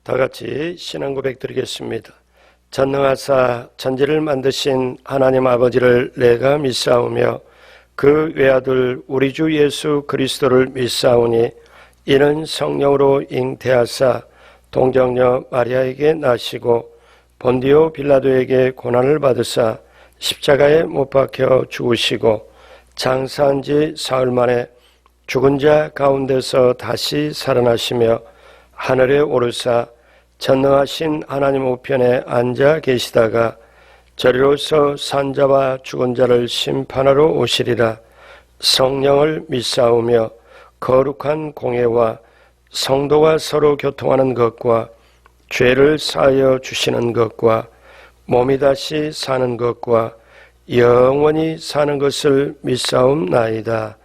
다 같이 신앙 고백 드리겠습니다. 전능하사 천지를 만드신 하나님 아버지를 내가 믿사오며 그 외아들 우리 주 예수 그리스도를 믿사오니 이는 성령으로 잉태하사 동정녀 마리아에게 나시고 본디오 빌라도에게 고난을 받으사 십자가에 못 박혀 죽으시고 장사한 지 사흘 만에 죽은 자 가운데서 다시 살아나시며 하늘에 오르사 전능하신 하나님 우편에 앉아 계시다가 저리로서 산자와 죽은 자를 심판하러 오시리라. 성령을 믿사오며 거룩한 공회와 성도가 서로 교통하는 것과 죄를 사하여 주시는 것과 몸이 다시 사는 것과 영원히 사는 것을 믿사옵나이다.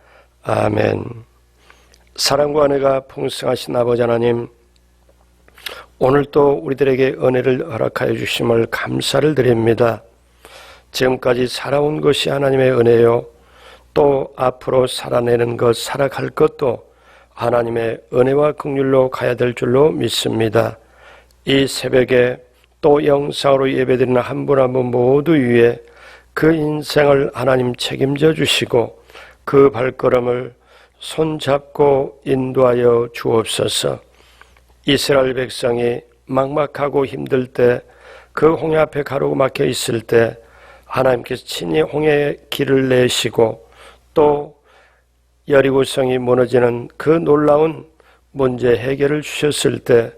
아멘. 사랑과 은혜가 풍성하신 아버지 하나님, 오늘도 우리들에게 은혜를 허락하여 주심을 감사를 드립니다. 지금까지 살아온 것이 하나님의 은혜요, 또 앞으로 살아내는 것, 살아갈 것도 하나님의 은혜와 긍휼로 가야 될 줄로 믿습니다. 이 새벽에 또 영상으로 예배드리는 한 분 한 분 모두 위에 그 인생을 하나님 책임져 주시고 그 발걸음을 손잡고 인도하여 주옵소서. 이스라엘 백성이 막막하고 힘들 때, 그 홍해 앞에 가로고 막혀 있을 때 하나님께서 친히 홍해의 길을 내시고 또 여리고성이 무너지는 그 놀라운 문제 해결을 주셨을 때,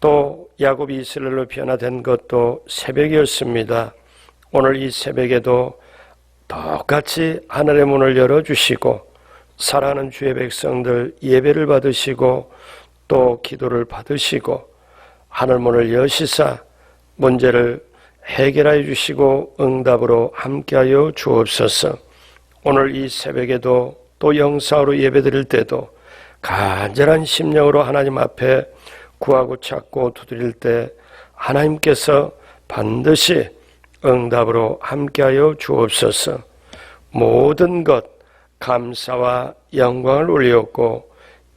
또 야곱이 이스라엘로 변화된 것도 새벽이었습니다. 오늘 이 새벽에도 똑같이 하늘의 문을 열어주시고 사랑하는 주의 백성들 예배를 받으시고 또 기도를 받으시고 하늘문을 여시사 문제를 해결하여 주시고 응답으로 함께하여 주옵소서. 오늘 이 새벽에도 또 영상으로 예배드릴 때도 간절한 심령으로 하나님 앞에 구하고 찾고 두드릴 때 하나님께서 반드시 응답으로 함께하여 주옵소서. 모든 것 감사와 영광을 올리었고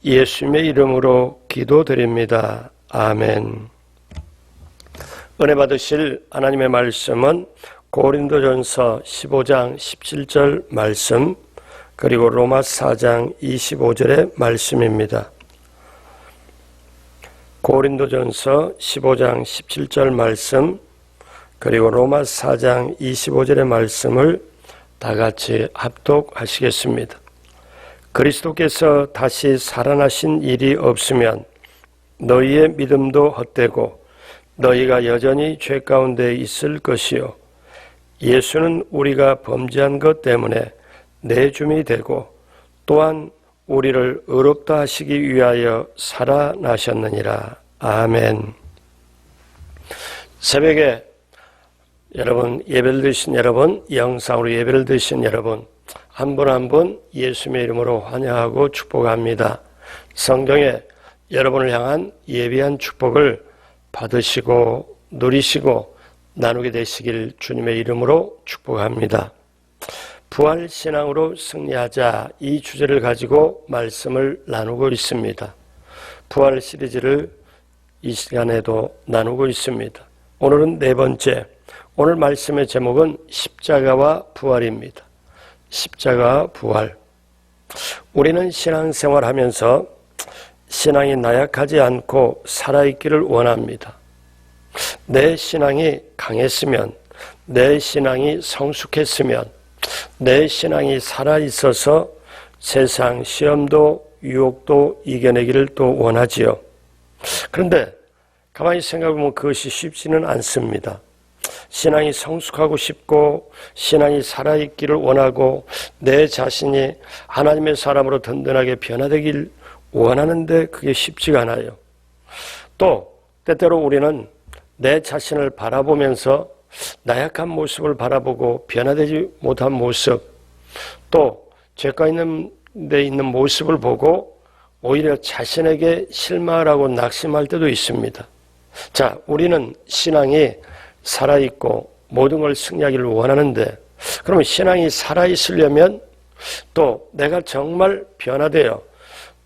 예수님의 이름으로 기도드립니다. 아멘. 은혜 받으실 하나님의 말씀은 고린도전서 15장 17절 말씀, 그리고 로마 4장 25절의 말씀입니다. 고린도전서 15장 17절 말씀, 그리고 로마 4장 25절의 말씀을 다 같이 합독하시겠습니다. 그리스도께서 다시 살아나신 일이 없으면 너희의 믿음도 헛되고 너희가 여전히 죄 가운데 있을 것이요, 예수는 우리가 범죄한 것 때문에 내줌이 되고 또한 우리를 의롭다 하시기 위하여 살아나셨느니라. 아멘. 새벽에 여러분, 예배를 드신 여러분, 영상으로 예배를 드신 여러분, 한 분 한 분 예수님의 이름으로 환영하고 축복합니다. 성경에 여러분을 향한 예비한 축복을 받으시고 누리시고 나누게 되시길 주님의 이름으로 축복합니다. 부활신앙으로 승리하자, 이 주제를 가지고 말씀을 나누고 있습니다. 부활 시리즈를 이 시간에도 나누고 있습니다. 오늘은 네 번째, 오늘 말씀의 제목은 십자가와 부활입니다. 십자가와 부활. 우리는 신앙생활 하면서 신앙이 나약하지 않고 살아있기를 원합니다. 내 신앙이 강했으면, 내 신앙이 성숙했으면, 내 신앙이 살아있어서 세상 시험도 유혹도 이겨내기를 또 원하지요. 그런데 가만히 생각해보면 그것이 쉽지는 않습니다. 신앙이 성숙하고 싶고 신앙이 살아있기를 원하고 내 자신이 하나님의 사람으로 든든하게 변화되길 원하는데 그게 쉽지가 않아요. 또 때때로 우리는 내 자신을 바라보면서 나약한 모습을 바라보고 변화되지 못한 모습, 또 죄가 있는 데 있는 모습을 보고 오히려 자신에게 실망을 하고 낙심할 때도 있습니다. 자, 우리는 신앙이 살아있고 모든 걸 승리하기를 원하는데, 그러면 신앙이 살아있으려면 또 내가 정말 변화되어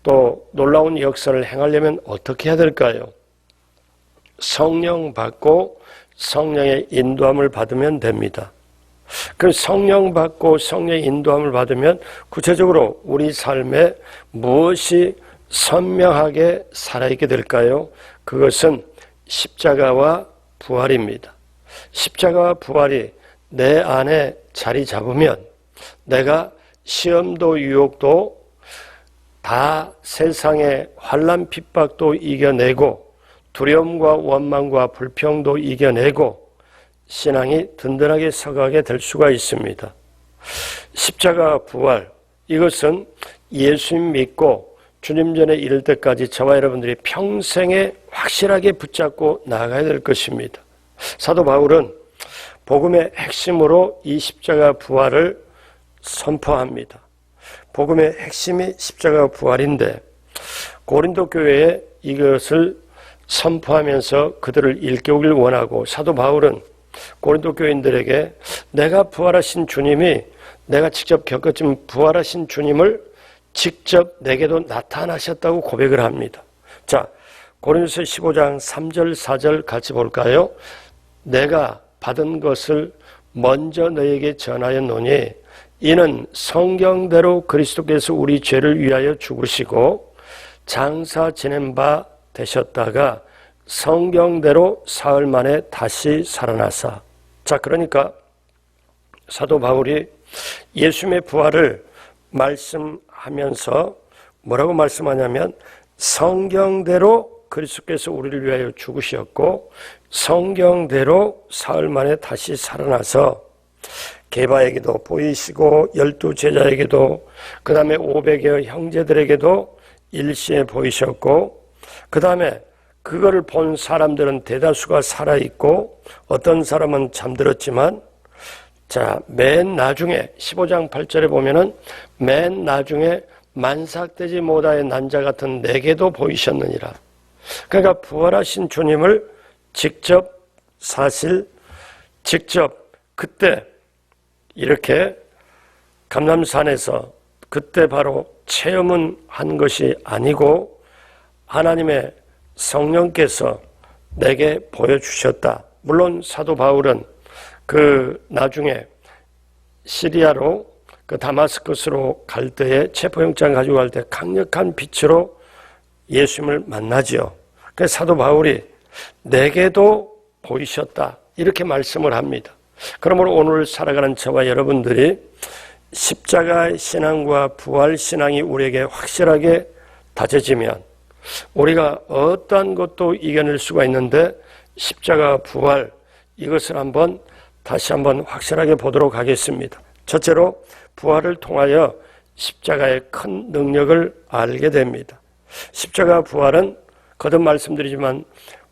또 놀라운 역사를 행하려면 어떻게 해야 될까요? 성령 받고 성령의 인도함을 받으면 됩니다. 그 성령 받고 성령의 인도함을 받으면 구체적으로 우리 삶에 무엇이 선명하게 살아있게 될까요? 그것은 십자가와 부활입니다. 십자가와 부활이 내 안에 자리 잡으면 내가 시험도 유혹도 다 세상의 환난 핍박도 이겨내고 두려움과 원망과 불평도 이겨내고 신앙이 든든하게 서가게 될 수가 있습니다. 십자가 부활, 이것은 예수님 믿고 주님 전에 이를 때까지 저와 여러분들이 평생에 확실하게 붙잡고 나아가야 될 것입니다. 사도 바울은 복음의 핵심으로 이 십자가 부활을 선포합니다. 복음의 핵심이 십자가 부활인데 고린도 교회에 이것을 선포하면서 그들을 일깨우길 원하고 사도 바울은 고린도 교인들에게 내가 부활하신 주님이 내가 직접 겪었지만 부활하신 주님을 직접 내게도 나타나셨다고 고백을 합니다. 자, 고린도서 15장 3절 4절 같이 볼까요? 내가 받은 것을 먼저 너에게 전하였노니 이는 성경대로 그리스도께서 우리 죄를 위하여 죽으시고 장사 지낸 바 되셨다가 성경대로 사흘 만에 다시 살아나사. 자, 그러니까 사도 바울이 예수님의 부활을 말씀하면서 뭐라고 말씀하냐면 성경대로 그리스도께서 우리를 위하여 죽으셨고 성경대로 사흘 만에 다시 살아나서 게바에게도 보이시고 12 제자에게도 그 다음에 500여 형제들에게도 일시에 보이셨고 그 다음에 그거를 본 사람들은 대다수가 살아있고 어떤 사람은 잠들었지만 자, 맨 나중에 15장 8절에 보면은 맨 나중에 만삭되지 못하여 난자 같은 내게도 보이셨느니라. 그러니까 부활하신 주님을 직접 그때 이렇게 감람산에서 그때 바로 체험은 한 것이 아니고 하나님의 성령께서 내게 보여주셨다. 물론 사도 바울은 그 나중에 시리아로 그 다마스커스로 갈 때에 체포영장 가지고 갈 때 강력한 빛으로 예수님을 만나죠. 그래서 사도 바울이 내게도 보이셨다 이렇게 말씀을 합니다. 그러므로 오늘 살아가는 저와 여러분들이 십자가 신앙과 부활 신앙이 우리에게 확실하게 다져지면 우리가 어떠한 것도 이겨낼 수가 있는데 십자가 부활 이것을 다시 한번 확실하게 보도록 하겠습니다. 첫째로 부활을 통하여 십자가의 큰 능력을 알게 됩니다. 십자가 부활은 거듭 말씀드리지만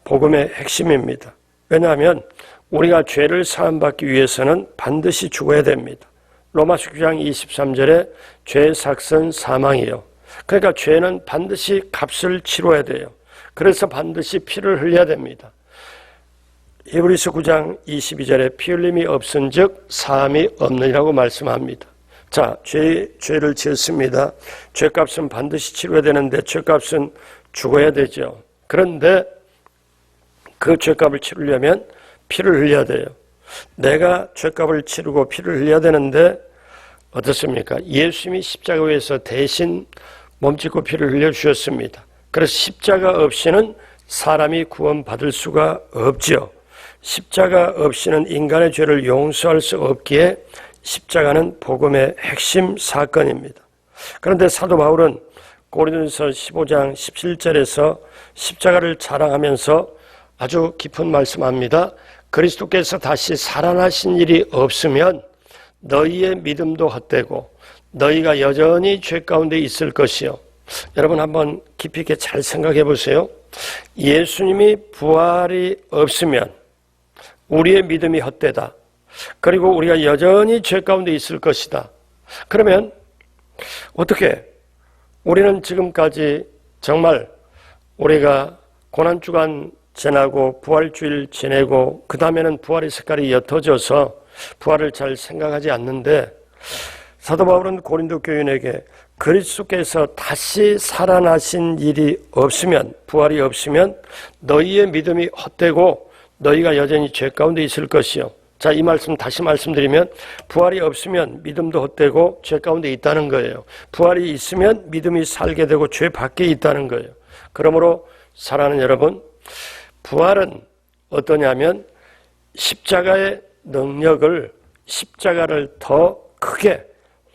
복음의 핵심입니다. 왜냐하면 우리가 죄를 사함받기 위해서는 반드시 죽어야 됩니다. 로마서 9장 23절에 죄의 삭은 사망이요. 그러니까 죄는 반드시 값을 치러야 돼요. 그래서 반드시 피를 흘려야 됩니다. 히브리서 9장 22절에 피 흘림이 없은즉 사함이 없느니라고 말씀합니다. 자, 죄를 지었습니다. 죄값은 반드시 치러야 되는데 죄값은 죽어야 되죠. 그런데 그 죄값을 치르려면 피를 흘려야 돼요. 내가 죄값을 치르고 피를 흘려야 되는데 어떻습니까? 예수님이 십자가 위에서 대신 몸짓고 피를 흘려주셨습니다. 그래서 십자가 없이는 사람이 구원받을 수가 없지요. 십자가 없이는 인간의 죄를 용서할 수 없기에 십자가는 복음의 핵심 사건입니다. 그런데 사도 바울은 고린도서 15장 17절에서 십자가를 자랑하면서 아주 깊은 말씀합니다. 그리스도께서 다시 살아나신 일이 없으면 너희의 믿음도 헛되고 너희가 여전히 죄 가운데 있을 것이요. 여러분 한번 깊이 있게 잘 생각해 보세요. 예수님이 부활이 없으면 우리의 믿음이 헛되다. 그리고 우리가 여전히 죄 가운데 있을 것이다. 그러면 어떻게 우리는 지금까지 정말 우리가 고난주간 지나고 부활주일 지내고 그 다음에는 부활의 색깔이 옅어져서 부활을 잘 생각하지 않는데 사도 바울은 고린도 교인에게 그리스도께서 다시 살아나신 일이 없으면, 부활이 없으면 너희의 믿음이 헛되고 너희가 여전히 죄 가운데 있을 것이요. 자, 이 말씀 다시 말씀드리면 부활이 없으면 믿음도 헛되고 죄 가운데 있다는 거예요. 부활이 있으면 믿음이 살게 되고 죄 밖에 있다는 거예요. 그러므로 사랑하는 여러분, 부활은 어떠냐면 십자가의 능력을, 십자가를 더 크게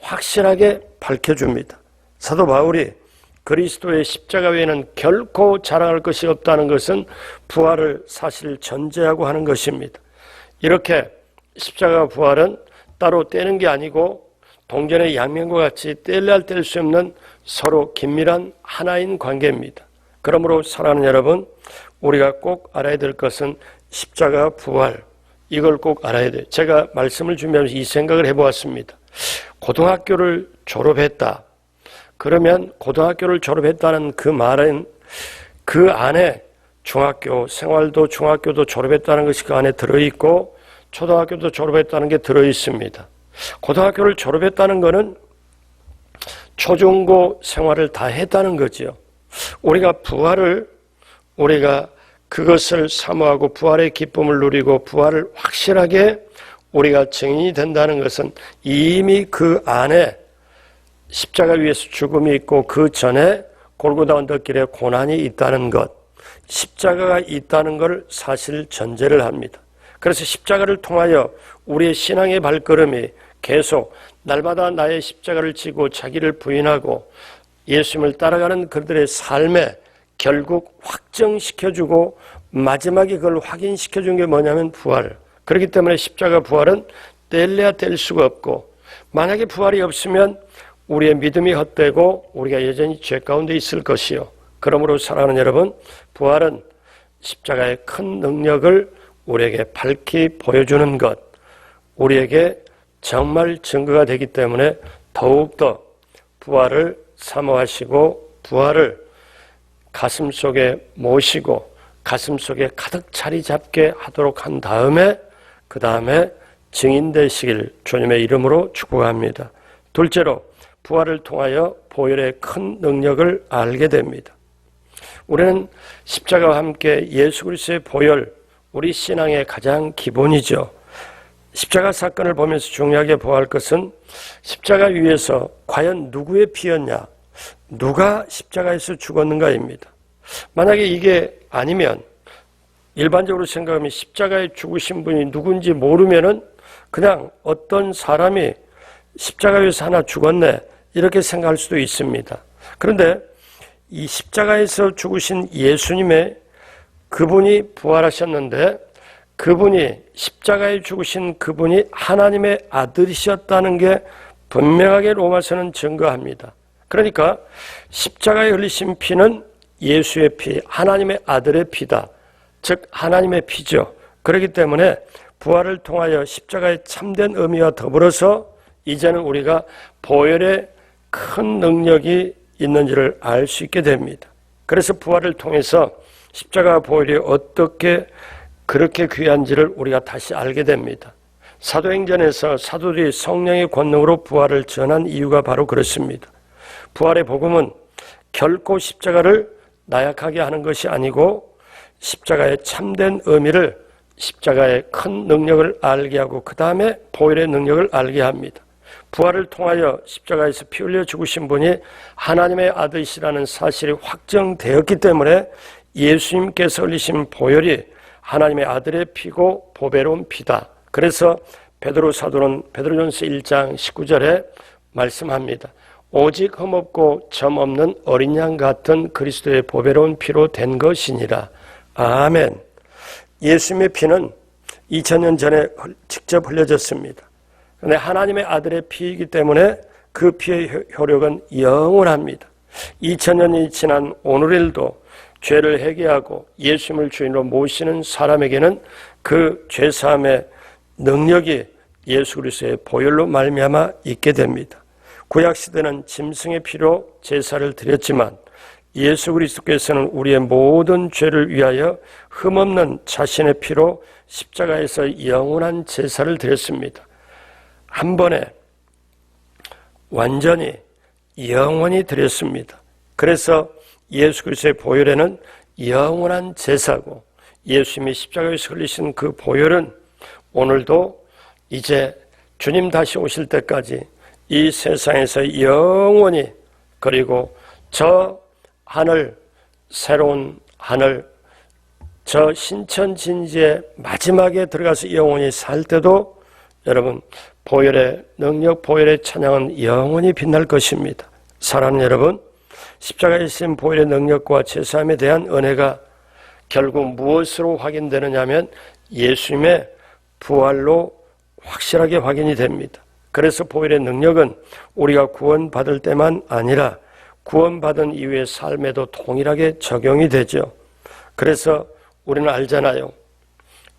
확실하게 밝혀줍니다. 사도 바울이 그리스도의 십자가 외에는 결코 자랑할 것이 없다는 것은 부활을 사실 전제하고 하는 것입니다. 이렇게 십자가 부활은 따로 떼는 게 아니고 동전의 양면과 같이 뗄래야 뗄 수 없는 서로 긴밀한 하나인 관계입니다. 그러므로 사랑하는 여러분, 우리가 꼭 알아야 될 것은 십자가 부활, 이걸 꼭 알아야 돼요. 제가 말씀을 준비하면서 이 생각을 해보았습니다. 고등학교를 졸업했다. 그러면 고등학교를 졸업했다는 그 말은 그 안에 중학교 생활도, 중학교도 졸업했다는 것이 그 안에 들어있고 초등학교도 졸업했다는 게 들어있습니다. 고등학교를 졸업했다는 것은 초중고 생활을 다 했다는 거죠. 우리가 부활을, 우리가 그것을 사모하고 부활의 기쁨을 누리고 부활을 확실하게 우리가 증인이 된다는 것은 이미 그 안에 십자가 위에서 죽음이 있고 그 전에 골고다 언덕길에 고난이 있다는 것, 십자가가 있다는 걸 사실 전제를 합니다. 그래서 십자가를 통하여 우리의 신앙의 발걸음이 계속 날마다 나의 십자가를 지고 자기를 부인하고 예수님을 따라가는 그들의 삶에 결국 확정시켜주고 마지막에 그걸 확인시켜준 게 뭐냐면 부활. 그렇기 때문에 십자가 부활은 뗄래야 뗄 수가 없고, 만약에 부활이 없으면 우리의 믿음이 헛되고 우리가 여전히 죄 가운데 있을 것이요. 그러므로 사랑하는 여러분, 부활은 십자가의 큰 능력을 우리에게 밝히 보여주는 것, 우리에게 정말 증거가 되기 때문에 더욱더 부활을 사모하시고 부활을 가슴속에 모시고 가슴속에 가득 자리 잡게 하도록 한 다음에 그 다음에 증인 되시길 주님의 이름으로 축복합니다. 둘째로 부활을 통하여 보혈의 큰 능력을 알게 됩니다. 우리는 십자가와 함께 예수 그리스도의 보혈, 우리 신앙의 가장 기본이죠. 십자가 사건을 보면서 중요하게 보아할 것은 십자가 위에서 과연 누구의 피였냐, 누가 십자가에서 죽었는가입니다. 만약에 이게 아니면 일반적으로 생각하면 십자가에 죽으신 분이 누군지 모르면은 그냥 어떤 사람이 십자가 위에서 하나 죽었네 이렇게 생각할 수도 있습니다. 그런데 이 십자가에서 죽으신 예수님의 그분이 부활하셨는데 그분이 십자가에 죽으신 그분이 하나님의 아들이셨다는 게 분명하게 로마서는 증거합니다. 그러니까 십자가에 흘리신 피는 예수의 피, 하나님의 아들의 피다. 즉 하나님의 피죠. 그렇기 때문에 부활을 통하여 십자가의 참된 의미와 더불어서 이제는 우리가 보혈의 큰 능력이 있는지를 알 수 있게 됩니다. 그래서 부활을 통해서 십자가 보혈이 어떻게 그렇게 귀한지를 우리가 다시 알게 됩니다. 사도행전에서 사도들이 성령의 권능으로 부활을 전한 이유가 바로 그렇습니다. 부활의 복음은 결코 십자가를 나약하게 하는 것이 아니고 십자가의 참된 의미를, 십자가의 큰 능력을 알게 하고 그 다음에 보혈의 능력을 알게 합니다. 부활을 통하여 십자가에서 피 흘려 죽으신 분이 하나님의 아들이시라는 사실이 확정되었기 때문에 예수님께서 흘리신 보혈이 하나님의 아들의 피고 보배로운 피다. 그래서 베드로 사도는 베드로전서 1장 19절에 말씀합니다. 오직 흠없고 점 없는 어린 양 같은 그리스도의 보배로운 피로 된 것이니라. 아멘. 예수님의 피는 2000년 전에 직접 흘려졌습니다. 그런데 하나님의 아들의 피이기 때문에 그 피의 효력은 영원합니다. 2000년이 지난 오늘일도 죄를 회개하고 예수님을 주인으로 모시는 사람에게는 그 죄사함의 능력이 예수 그리스도의 보혈로 말미암아 있게 됩니다. 구약시대는 짐승의 피로 제사를 드렸지만 예수 그리스도께서는 우리의 모든 죄를 위하여 흠없는 자신의 피로 십자가에서 영원한 제사를 드렸습니다. 한 번에 완전히 영원히 드렸습니다. 그래서 예수 그리스도의 보혈에는 영원한 제사고 예수님이 십자가에서 흘리신 그 보혈은 오늘도 이제 주님 다시 오실 때까지 이 세상에서 영원히, 그리고 저 하늘, 새로운 하늘, 저 신천진지의 마지막에 들어가서 영원히 살 때도 여러분 보혈의 능력, 보혈의 찬양은 영원히 빛날 것입니다. 사랑하는 여러분, 십자가에 쓰인 보혈의 능력과 제사함에 대한 은혜가 결국 무엇으로 확인되느냐 하면 예수님의 부활로 확실하게 확인이 됩니다. 그래서 보혈의 능력은 우리가 구원받을 때만 아니라 구원받은 이후의 삶에도 동일하게 적용이 되죠. 그래서 우리는 알잖아요.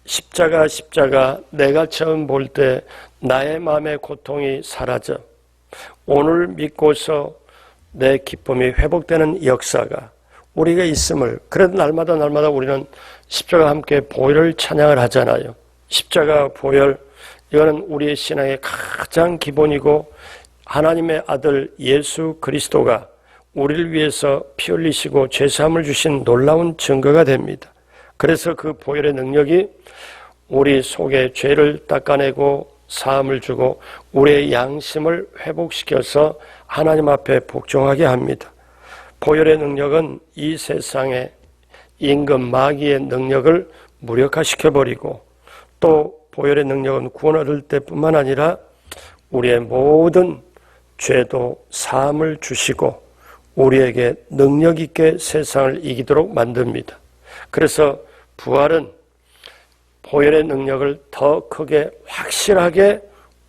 십자가 내가 처음 볼 때 나의 마음의 고통이 사라져 오늘 믿고서 내 기쁨이 회복되는 역사가 우리가 있음을, 그래도 날마다 우리는 십자가 함께 보혈을 찬양을 하잖아요. 십자가 보혈, 이거는 우리의 신앙의 가장 기본이고 하나님의 아들 예수 그리스도가 우리를 위해서 피 흘리시고 죄사함을 주신 놀라운 증거가 됩니다. 그래서 그 보혈의 능력이 우리 속에 죄를 닦아내고 사함을 주고 우리의 양심을 회복시켜서 하나님 앞에 복종하게 합니다. 보혈의 능력은 이 세상의 임금 마귀의 능력을 무력화시켜버리고 또 보혈의 능력은 구원 얻을 때뿐만 아니라 우리의 모든 죄도 사함을 주시고 우리에게 능력 있게 세상을 이기도록 만듭니다. 그래서 부활은 보혈의 능력을 더 크게 확실하게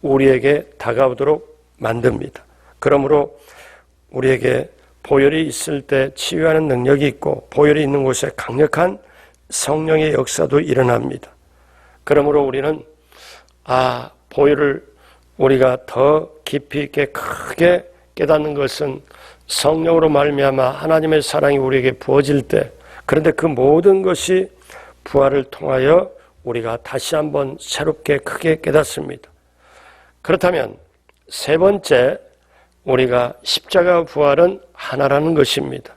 우리에게 다가오도록 만듭니다. 그러므로 우리에게 보혈이 있을 때 치유하는 능력이 있고 보혈이 있는 곳에 강력한 성령의 역사도 일어납니다. 그러므로 우리는 보혈을 우리가 더 깊이 있게 크게 깨닫는 것은 성령으로 말미암아 하나님의 사랑이 우리에게 부어질 때, 그런데 그 모든 것이 부활을 통하여 우리가 다시 한번 새롭게 크게 깨닫습니다. 그렇다면 세 번째, 우리가 십자가 부활은 하나라는 것입니다.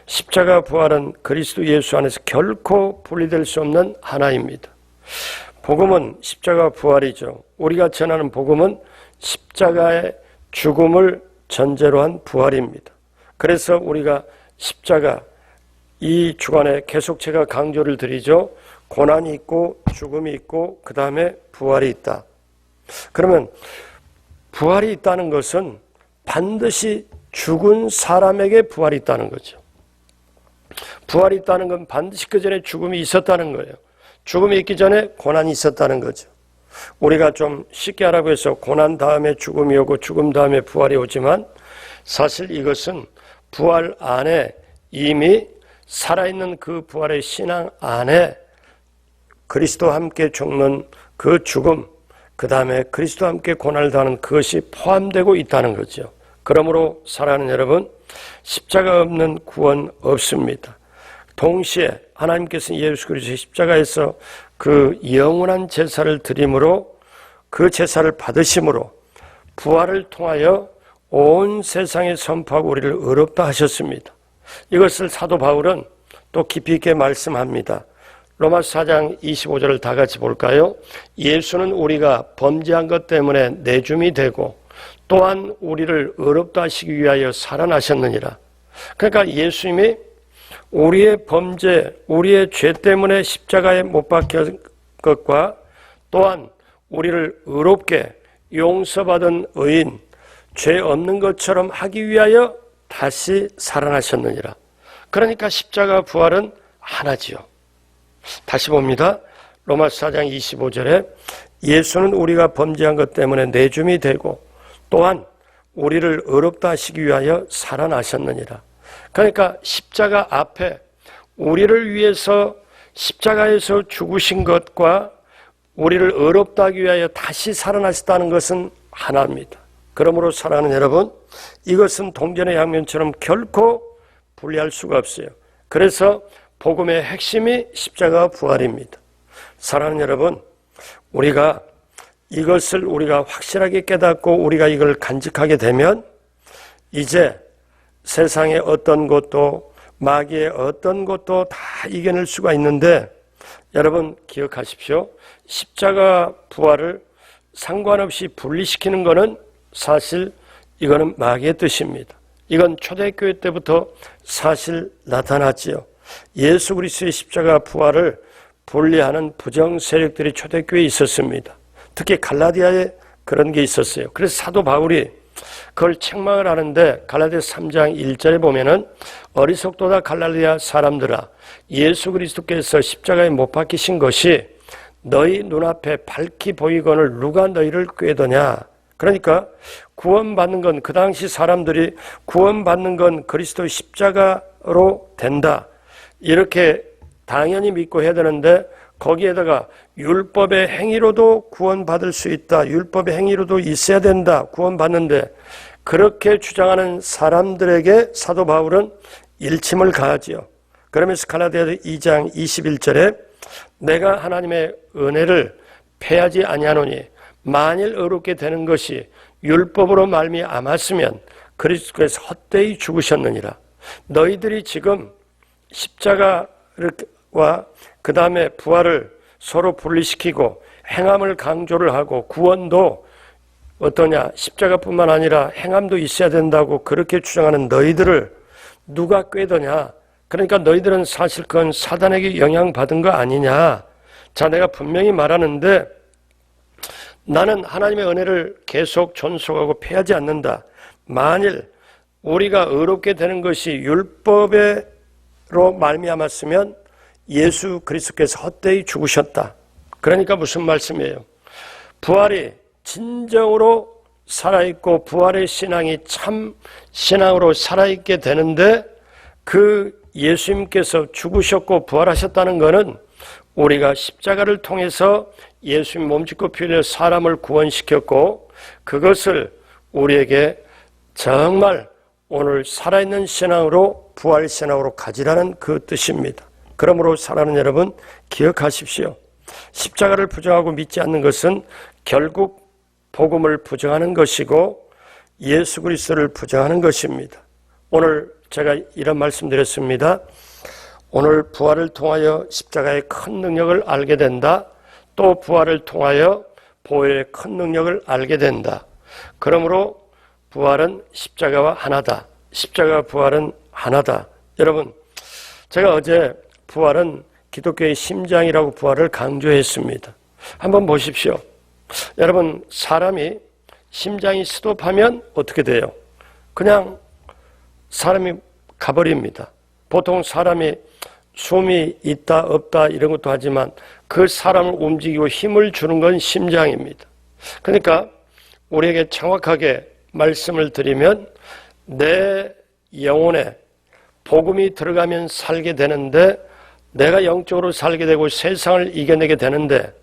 십자가 부활은 그리스도 예수 안에서 결코 분리될 수 없는 하나입니다. 복음은 십자가 부활이죠. 우리가 전하는 복음은 십자가의 죽음을 전제로 한 부활입니다. 그래서 우리가 십자가, 이 주간에 계속 제가 강조를 드리죠. 고난이 있고 죽음이 있고 그 다음에 부활이 있다. 그러면 부활이 있다는 것은 반드시 죽은 사람에게 부활이 있다는 거죠. 부활이 있다는 건 반드시 그 전에 죽음이 있었다는 거예요. 죽음이 있기 전에 고난이 있었다는 거죠. 우리가 좀 쉽게 하라고 해서 고난 다음에 죽음이 오고 죽음 다음에 부활이 오지만 사실 이것은 부활 안에 이미 살아있는 그 부활의 신앙 안에 그리스도와 함께 죽는 그 죽음, 그 다음에 그리스도와 함께 고난을 당하는 그것이 포함되고 있다는 거죠. 그러므로 사랑하는 여러분, 십자가 없는 구원 없습니다. 동시에 하나님께서는 예수 그리스도의 십자가에서 그 영원한 제사를 드림으로, 그 제사를 받으심으로 부활을 통하여 온 세상에 선포하고 우리를 의롭다 하셨습니다. 이것을 사도 바울은 또 깊이 있게 말씀합니다. 로마서 4장 25절을 다 같이 볼까요? 예수는 우리가 범죄한 것 때문에 내줌이 되고 또한 우리를 의롭다 하시기 위하여 살아나셨느니라. 그러니까 예수님이 우리의 범죄, 우리의 죄 때문에 십자가에 못 박힌 것과 또한 우리를 의롭게 용서받은 의인, 죄 없는 것처럼 하기 위하여 다시 살아나셨느니라. 그러니까 십자가 부활은 하나지요. 다시 봅니다. 로마서 4장 25절에 예수는 우리가 범죄한 것 때문에 내줌이 되고 또한 우리를 의롭다 하시기 위하여 살아나셨느니라. 그러니까 십자가 앞에 우리를 위해서 십자가에서 죽으신 것과 우리를 의롭다 하기 위하여 다시 살아나셨다는 것은 하나입니다. 그러므로 사랑하는 여러분, 이것은 동전의 양면처럼 결코 분리할 수가 없어요. 그래서 복음의 핵심이 십자가 부활입니다. 사랑하는 여러분, 우리가 이것을 우리가 확실하게 깨닫고 우리가 이걸 간직하게 되면 이제 세상의 어떤 것도 마귀의 어떤 것도 다 이겨낼 수가 있는데 여러분 기억하십시오. 십자가 부활을 상관없이 분리시키는 것은 사실 이거는 마귀의 뜻입니다. 이건 초대교회 때부터 사실 나타났지요. 예수 그리스도의 십자가 부활을 분리하는 부정 세력들이 초대교회에 있었습니다. 특히 갈라디아에 그런 게 있었어요. 그래서 사도 바울이 그걸 책망을 하는데 갈라디아서 3장 1절에 보면은 어리석도다 갈라디아 사람들아 예수 그리스도께서 십자가에 못 박히신 것이 너희 눈앞에 밝히 보이거늘 누가 너희를 꾀더냐. 그러니까 구원받는 건 그 당시 사람들이 구원받는 건 그리스도의 십자가로 된다. 이렇게 당연히 믿고 해야 되는데 거기에다가 율법의 행위로도 구원받을 수 있다. 율법의 행위로도 있어야 된다. 구원받는데 그렇게 주장하는 사람들에게 사도 바울은 일침을 가하지요. 그러면서 갈라디아서 2장 21절에 내가 하나님의 은혜를 패하지 아니하노니 만일 의롭게 되는 것이 율법으로 말미암았으면 그리스도께서 헛되이 죽으셨느니라. 너희들이 지금 십자가와 그 다음에 부활을 서로 분리시키고 행함을 강조를 하고 구원도 어떠냐 십자가뿐만 아니라 행함도 있어야 된다고 그렇게 주장하는 너희들을 누가 꾀더냐. 그러니까 너희들은 사실 그건 사단에게 영향받은 거 아니냐. 자, 내가 분명히 말하는데 나는 하나님의 은혜를 계속 존속하고 패하지 않는다. 만일 우리가 의롭게 되는 것이 율법으로 말미암았으면 예수 그리스도께서 헛되이 죽으셨다. 그러니까 무슨 말씀이에요? 부활이 진정으로 살아있고 부활의 신앙이 참 신앙으로 살아있게 되는데 그 예수님께서 죽으셨고 부활하셨다는 것은 우리가 십자가를 통해서 예수님 몸짓고 피 흘려 사람을 구원시켰고 그것을 우리에게 정말 오늘 살아있는 신앙으로 부활 신앙으로 가지라는 그 뜻입니다. 그러므로 사랑하는 여러분 기억하십시오. 십자가를 부정하고 믿지 않는 것은 결국 복음을 부정하는 것이고 예수 그리스도를 부정하는 것입니다. 오늘 제가 이런 말씀 드렸습니다. 오늘 부활을 통하여 십자가의 큰 능력을 알게 된다. 또 부활을 통하여 보혈의 큰 능력을 알게 된다. 그러므로 부활은 십자가와 하나다. 십자가와 부활은 하나다. 여러분, 제가 어제 부활은 기독교의 심장이라고 부활을 강조했습니다. 한번 보십시오. 여러분, 사람이 심장이 스톱하면 어떻게 돼요? 그냥 사람이 가버립니다. 보통 사람이 숨이 있다 없다 이런 것도 하지만 그 사람을 움직이고 힘을 주는 건 심장입니다. 그러니까 우리에게 정확하게 말씀을 드리면 내 영혼에 복음이 들어가면 살게 되는데 내가 영적으로 살게 되고 세상을 이겨내게 되는데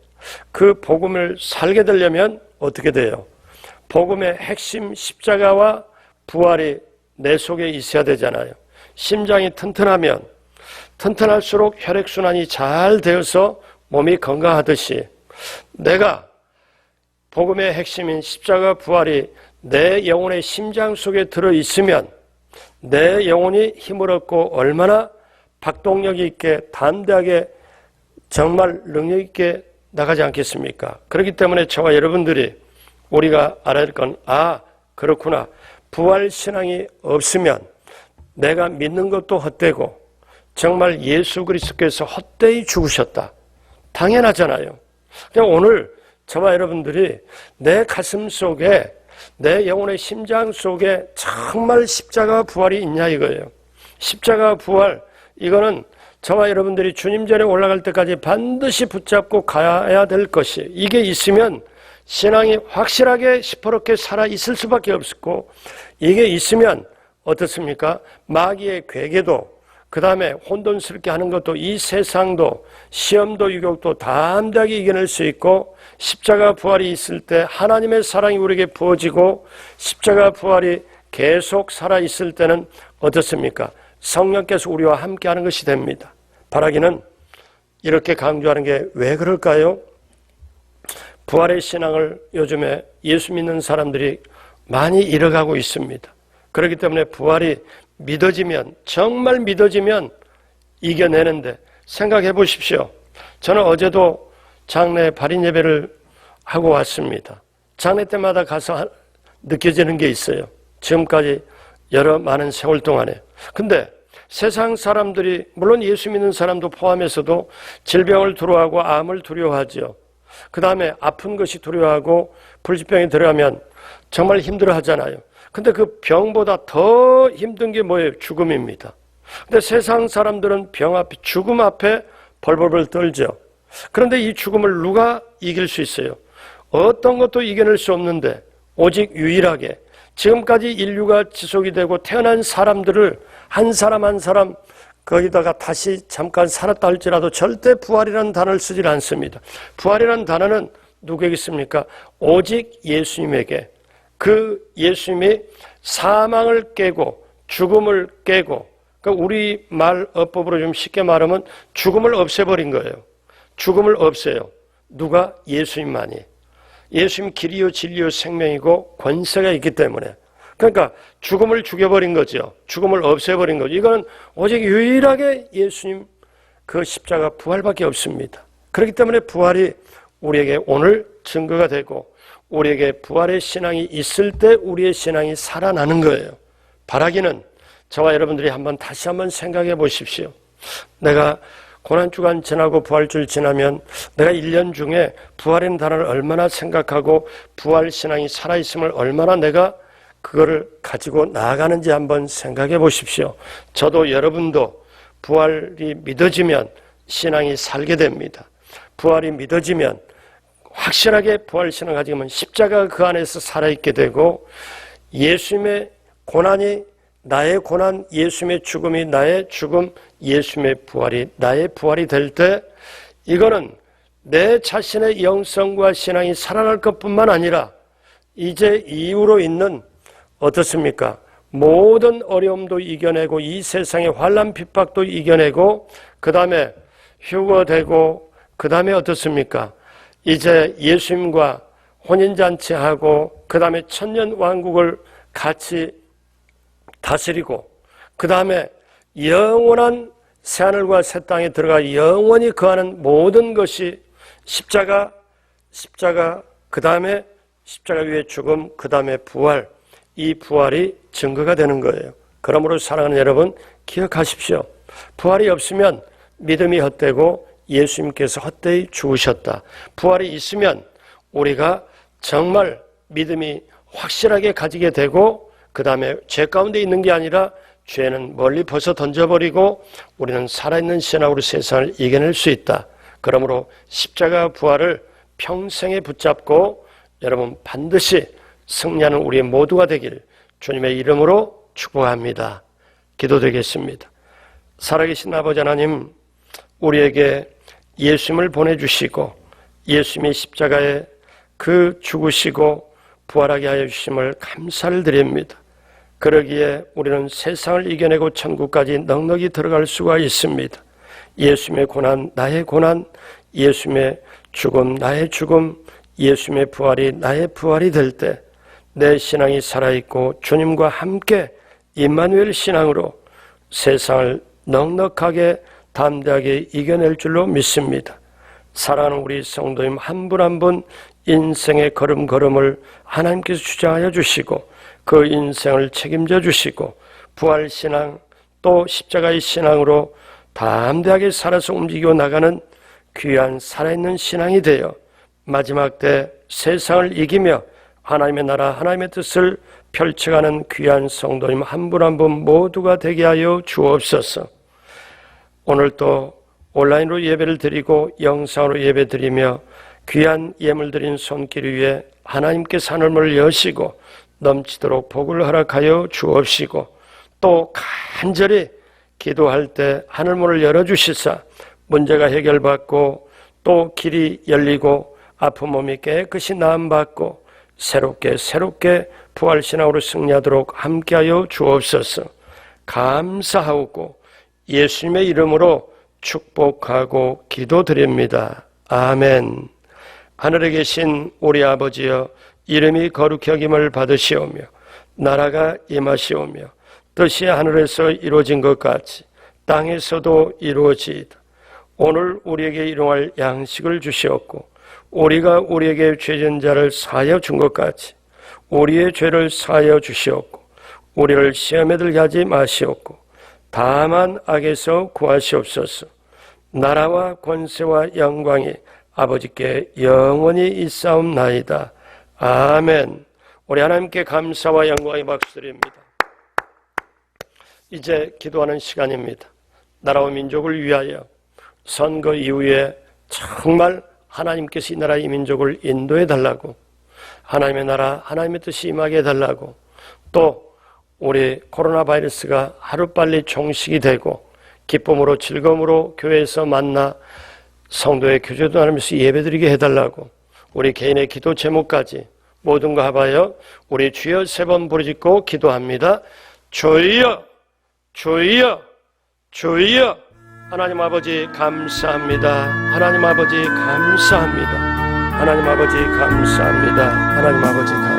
그 복음을 살게 되려면 어떻게 돼요? 복음의 핵심 십자가와 부활이 내 속에 있어야 되잖아요. 심장이 튼튼하면 튼튼할수록 혈액순환이 잘 되어서 몸이 건강하듯이 내가 복음의 핵심인 십자가 부활이 내 영혼의 심장 속에 들어있으면 내 영혼이 힘을 얻고 얼마나 박동력 있게 담대하게 정말 능력 있게 나가지 않겠습니까? 그렇기 때문에 저와 여러분들이 우리가 알아야 할 건 그렇구나. 부활 신앙이 없으면 내가 믿는 것도 헛되고 정말 예수 그리스도께서 헛되이 죽으셨다. 당연하잖아요. 그냥 오늘 저와 여러분들이 내 가슴 속에 내 영혼의 심장 속에 정말 십자가 부활이 있냐 이거예요. 십자가 부활 이거는 저와 여러분들이 주님 전에 올라갈 때까지 반드시 붙잡고 가야 될 것이 이게 있으면 신앙이 확실하게 시퍼렇게 살아있을 수밖에 없고 이게 있으면 어떻습니까? 마귀의 괴계도 그 다음에 혼돈스럽게 하는 것도 이 세상도 시험도 유혹도 담대하게 이겨낼 수 있고 십자가 부활이 있을 때 하나님의 사랑이 우리에게 부어지고 십자가 부활이 계속 살아있을 때는 어떻습니까? 성령께서 우리와 함께하는 것이 됩니다. 바라기는 이렇게 강조하는 게 왜 그럴까요? 부활의 신앙을 요즘에 예수 믿는 사람들이 많이 잃어가고 있습니다. 그렇기 때문에 부활이 믿어지면, 정말 믿어지면 이겨내는데, 생각해 보십시오. 저는 어제도 장례 발인 예배를 하고 왔습니다. 장례 때마다 가서 느껴지는 게 있어요. 지금까지 많은 세월 동안에. 근데 세상 사람들이, 물론 예수 믿는 사람도 포함해서도 질병을 두려워하고 암을 두려워하죠. 그 다음에 아픈 것이 두려워하고 불치병이 들어가면 정말 힘들어하잖아요. 근데 그 병보다 더 힘든 게 뭐예요? 죽음입니다. 근데 세상 사람들은 병 앞에, 죽음 앞에 벌벌벌 떨죠. 그런데 이 죽음을 누가 이길 수 있어요? 어떤 것도 이겨낼 수 없는데 오직 유일하게 지금까지 인류가 지속이 되고 태어난 사람들을 한 사람 한 사람 거기다가 다시 잠깐 살았다 할지라도 절대 부활이라는 단어를 쓰질 않습니다. 부활이라는 단어는 누구에게 있습니까? 오직 예수님에게. 그 예수님이 사망을 깨고 죽음을 깨고, 그러니까 우리 말 어법으로 좀 쉽게 말하면 죽음을 없애버린 거예요. 죽음을 없애요. 누가? 예수님만이. 예수님 길이요 진리요 생명이고 권세가 있기 때문에. 그러니까 죽음을 죽여버린 거죠. 죽음을 없애버린 거죠. 이거는 오직 유일하게 예수님 그 십자가 부활밖에 없습니다. 그렇기 때문에 부활이 우리에게 오늘 증거가 되고, 우리에게 부활의 신앙이 있을 때 우리의 신앙이 살아나는 거예요. 바라기는 저와 여러분들이 다시 한번 생각해 보십시오. 내가 고난주간 지나고 부활주일 지나면 내가 1년 중에 부활인 단어를 얼마나 생각하고 부활 신앙이 살아있음을 얼마나 내가 그거를 가지고 나아가는지 한번 생각해 보십시오. 저도 여러분도 부활이 믿어지면 신앙이 살게 됩니다. 부활이 믿어지면 확실하게 부활 신앙을 가지면 십자가가 그 안에서 살아있게 되고, 예수님의 고난이 나의 고난, 예수님의 죽음이 나의 죽음, 예수님의 부활이 나의 부활이 될 때, 이거는 내 자신의 영성과 신앙이 살아날 것뿐만 아니라 이제 이후로 있는 어떻습니까? 모든 어려움도 이겨내고 이 세상의 환난 핍박도 이겨내고, 그 다음에 휴거되고, 그 다음에 어떻습니까? 이제 예수님과 혼인잔치하고, 그 다음에 천년왕국을 같이 다스리고, 그 다음에 영원한 새하늘과 새 땅에 들어가 영원히 거하는 모든 것이 십자가, 그 다음에 십자가 위에 죽음, 그 다음에 부활, 이 부활이 증거가 되는 거예요. 그러므로 사랑하는 여러분, 기억하십시오. 부활이 없으면 믿음이 헛되고 예수님께서 헛되이 죽으셨다. 부활이 있으면 우리가 정말 믿음이 확실하게 가지게 되고, 그 다음에 죄 가운데 있는 게 아니라 죄는 멀리 벗어 던져버리고 우리는 살아있는 신앙으로 세상을 이겨낼 수 있다. 그러므로 십자가 부활을 평생에 붙잡고 여러분 반드시 승리하는 우리 모두가 되길 주님의 이름으로 축복합니다. 기도드리겠습니다. 살아계신 아버지 하나님, 우리에게 예수님을 보내주시고 예수님의 십자가에 그 죽으시고 부활하게 하여 주심을 감사를 드립니다. 그러기에 우리는 세상을 이겨내고 천국까지 넉넉히 들어갈 수가 있습니다. 예수님의 고난, 나의 고난, 예수님의 죽음, 나의 죽음, 예수님의 부활이 나의 부활이 될 때 내 신앙이 살아있고 주님과 함께 임마누엘 신앙으로 세상을 넉넉하게 담대하게 이겨낼 줄로 믿습니다. 사랑하는 우리 성도님 한 분 한 분 인생의 걸음걸음을 하나님께서 주장하여 주시고 그 인생을 책임져 주시고 부활신앙 또 십자가의 신앙으로 담대하게 살아서 움직이고 나가는 귀한 살아있는 신앙이 되어 마지막 때 세상을 이기며 하나님의 나라 하나님의 뜻을 펼쳐가는 귀한 성도님 한 분 한 분 모두가 되게 하여 주옵소서. 오늘 또 온라인으로 예배를 드리고 영상으로 예배 드리며 귀한 예물 드린 손길 위에 하나님께서 하늘문을 여시고 넘치도록 복을 허락하여 주옵시고 또 간절히 기도할 때 하늘문을 열어주시사 문제가 해결받고 또 길이 열리고 아픈 몸이 깨끗이 나음받고 새롭게 부활신앙으로 승리하도록 함께하여 주옵소서. 감사하고 예수님의 이름으로 축복하고 기도드립니다. 아멘. 하늘에 계신 우리 아버지여, 이름이 거룩히 여김을 받으시오며 나라가 임하시오며 뜻이 하늘에서 이루어진 것 같이 땅에서도 이루어지이다. 오늘 우리에게 일용할 양식을 주시었고 우리가 우리에게 죄진 자를 사하여 준 것 같이 우리의 죄를 사하여 주시었고 우리를 시험에 들게 하지 마시옵고 다만 악에서 구하시옵소서. 나라와 권세와 영광이 아버지께 영원히 있사옵나이다. 아멘. 우리 하나님께 감사와 영광의 박수드립니다. 이제 기도하는 시간입니다. 나라와 민족을 위하여 선거 이후에 정말 하나님께서 이 나라 이 민족을 인도해 달라고, 하나님의 나라 하나님의 뜻이 임하게 해달라고, 또 우리 코로나 바이러스가 하루빨리 종식이 되고 기쁨으로 즐거움으로 교회에서 만나 성도의 교제도 나누면서 예배드리게 해달라고, 우리 개인의 기도 제목까지 모든 거 합하여 우리 주여 3번 부르짖고 기도합니다. 주여, 주여, 주여. 하나님 아버지 감사합니다. 하나님 아버지 감사합니다. 하나님 아버지 감사합니다. 하나님 아버지 감사합니다.